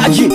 Imagine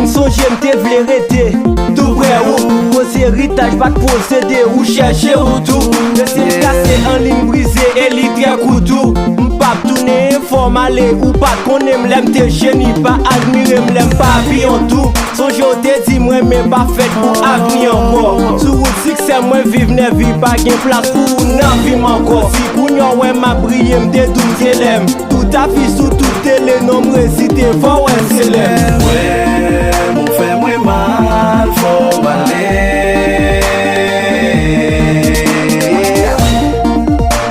M'sonje m'te vle rete tout près ou Pose héritage pas de posséder ou chercher ou tout Laissez casser en ligne brisée et litre couteau M'pap tourner informal ou pas qu'on aime l'aime te génie pas admirer m'l'aime pas bien tout Sonje ou te dit moi mais pas fait pour avenir encore Sur route succès moi vive ne vie pas gain place pour nan vivre encore Si kounyon ouais m'a brillé m'te doum t'élève Tout ta vie sous tout télé non m'réciter fort ouais c'est l'aime Ouais, mon fait moins mal, faut m'aller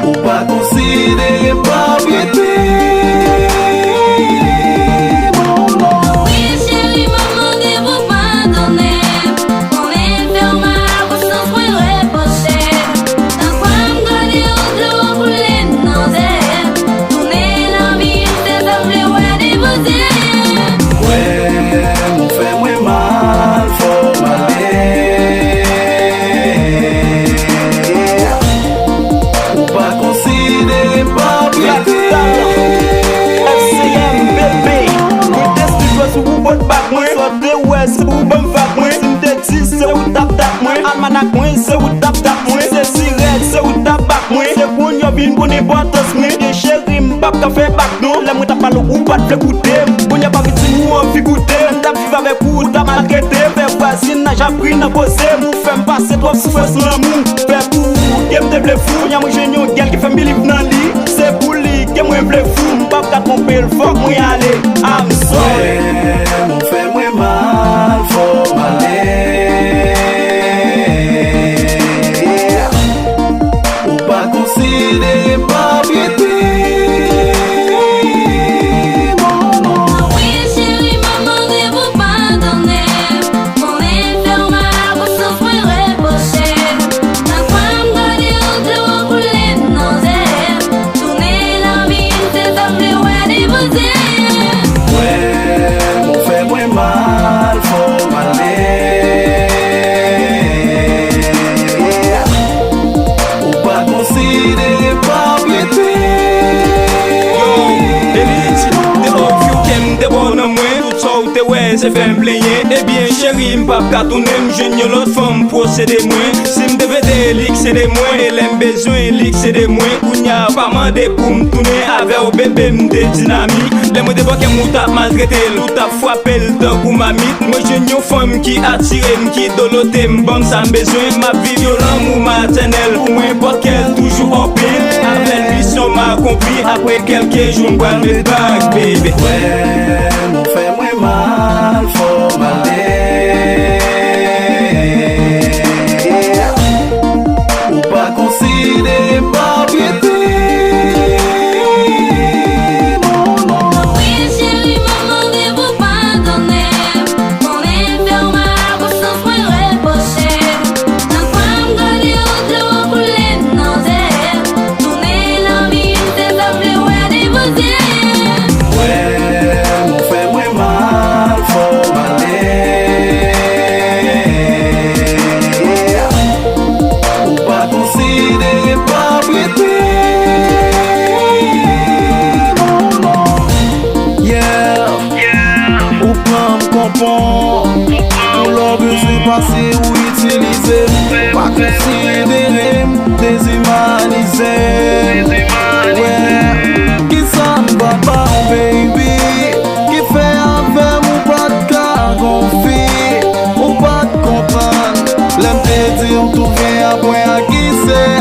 Ou pas considérer propriété Se ou bon fak mwen, si m'te di se ou tap tap mwen Almanak mwen, se ou tap tap mwen Se siret, se ou tap bak mwen Se pou nyo vin pou ne botas mwen De chéri m'bap ka fe bak non Le mwen tap palo ou pat fle koute Pou nye pa viti ou an fi koute M'tap vive avek ou tap malgrete Fe voisine na japri na pose Mou fem pase trop sou fes l'amou Fe pou, ke m'te vle fou Nya mwen jenyon gel ki fe mi liv nan li Se pou li, ke mwen vle fou M'bap ka trompe l'fok mwen ale I'm sorry Mon fait moins mal, faut m'aller Ou pas considérer propriété Se fè m'plenye, ebyen chéri m'pap katounen M'jenye l'autre femme procédé mwen Si m'devede lik c'est de mwen Et l'aime besoin lik c'est de mwen Kounya pa mande pou m'toune Ave ou bébé m'de dynamique Le mwen deboke m'ou tap maltraité L'ou tap fwappe l'dok ou mamite Mwen jenye ou femme qui attire M'ki dolote m'bon sa m'besoin Ma vie violent ou maternelle Ou mwen pot qu'elle toujours en pile Avec mission m'accompli Après quelques jours m'boile mes bagues baby Ouais, mon fait moins mal, faut m'aller Ou pas considérer propriété Pour leur besoin passé ou utilisé Pas considéré, déshumanisé Ouais, qui ça m'va pas baby Qui fait avec ou pas de cas confie Ou pas de comprendre L'aime te dire tout vient après à qui c'est